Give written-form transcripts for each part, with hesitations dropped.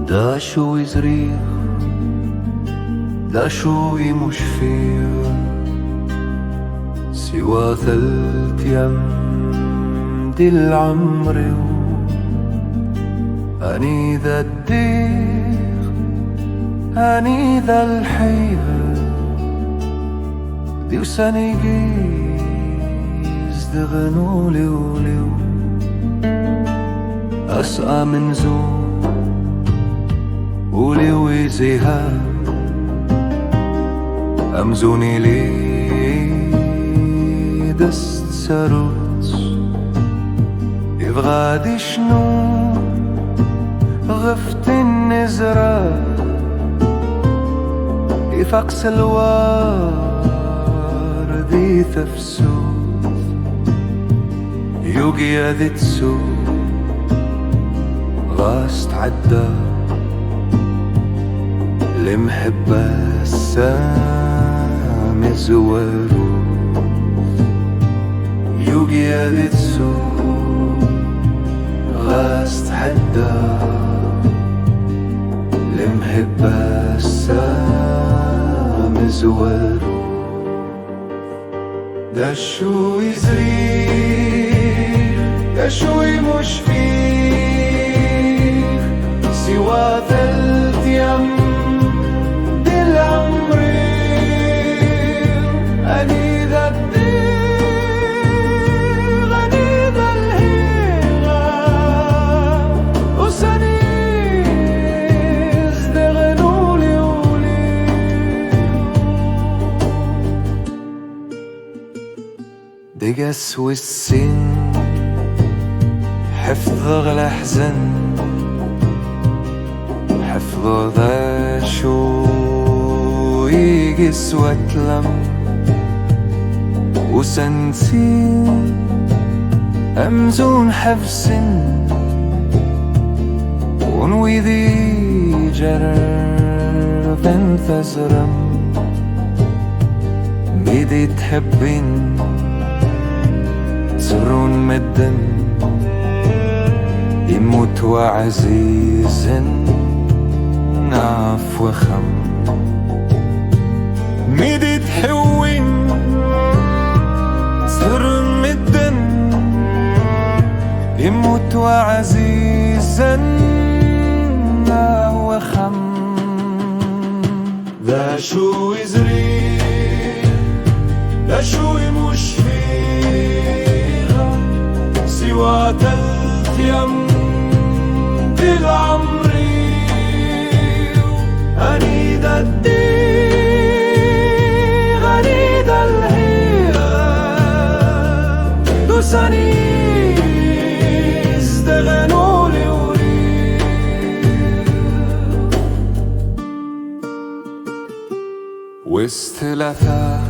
ده شوي صغير، ده شوي مش فيه سوى 3 أيام دي العمر. أني ذا الدير، أني ذا الحياة دي وسنة جيز دغنو ليو ليو أسقى من زون ولي وزيها أمزوني لي دست سروت يبغادي شنو غفت النزرة يفقس الورد يثفسوت يوجي هذي تسوت غاست عدى المحبة السام الزوارو يوجي هذي تسوق غاست حدا المحبة السام الزوارو ده شوي صغير ده شوي مش فيه سوى 3 أيام دقس والسن حفظ غلا حزن حفظ ذا شو يقس واتلم وسنسين أمزون حفسن ونوي ذي جرب انفزرم ميدي تحبين سرون مدن يموت وعزيز نعف وخم ميدي تحوين سرون مدن يموت وعزيز نعف وخم ذا شو يزري ذا شو مش فيه سوى 3 أيام دي العمر أني ذا الدير أني ذا الحياة دوساني ازدغنوا لي ولي واستلافا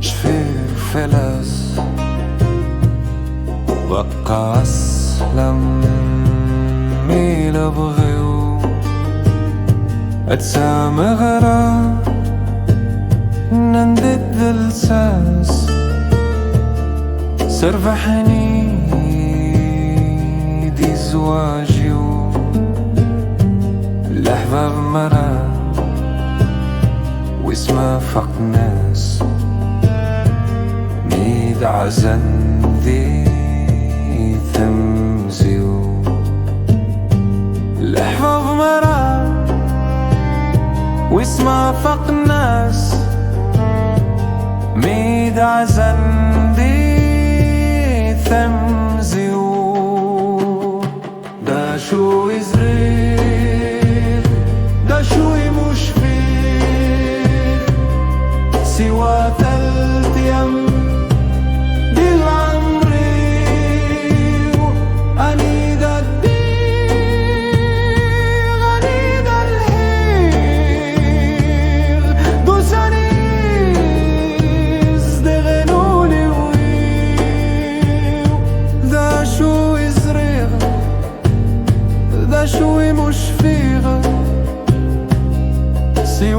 شفير فلاس بقى أسلم ميل بغيو أتسام غرا نندد الساس سرفحني دي زواجيو لحظة مرا واسمه فق ناس ميد عزن ذي تمزيو لحظ مرا واسمه فق ناس ميد عزن دي تمزيو دا شو يزرير دا شو مش فيه سوى 3 أيام دي العمر أني ذا الدير أني ذا الحياة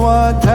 وتنسى